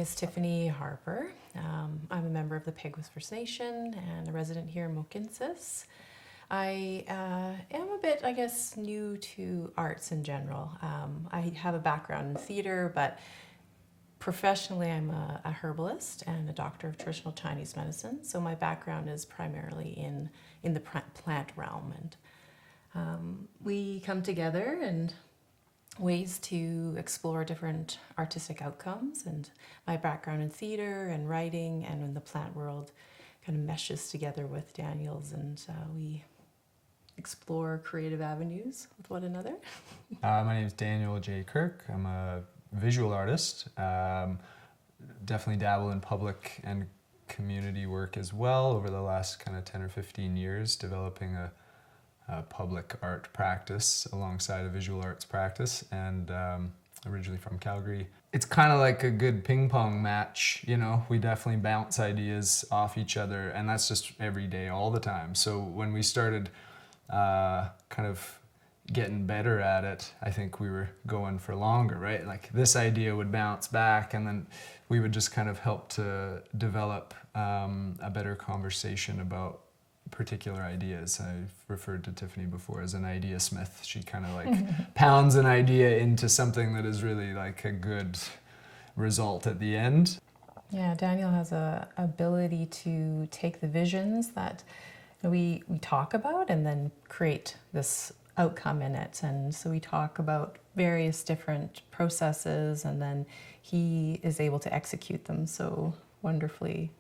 is Tiffany Harper. I'm a member of the Peguis First Nation and a resident here in Mohkinstsis. I am a bit, I guess, new to arts in general. I have a background in theater, but professionally I'm a herbalist and a doctor of traditional Chinese medicine. So my background is primarily in the plant realm. And we come together and ways to explore different artistic outcomes, and my background in theater and writing and in the plant world kind of meshes together with Daniel's, and we explore creative avenues with one another. My name is Daniel J. Kirk. I'm a visual artist. Definitely dabble in public and community work as well over the last kind of 10 or 15 years, developing a public art practice alongside a visual arts practice, and originally from Calgary. It's kind of like a good ping pong match, you know, we definitely bounce ideas off each other, and that's just every day, all the time. So when we started kind of getting better at it, I think we were going for longer, right? Like this idea would bounce back, and then we would just kind of help to develop a better conversation about particular ideas. I've referred to Tiffany before as an idea smith. She kind of like pounds an idea into something that is really like a good result at the end. Yeah, Daniel has a ability to take the visions that we talk about and then create this outcome in it. And so we talk about various different processes, and then he is able to execute them so wonderfully.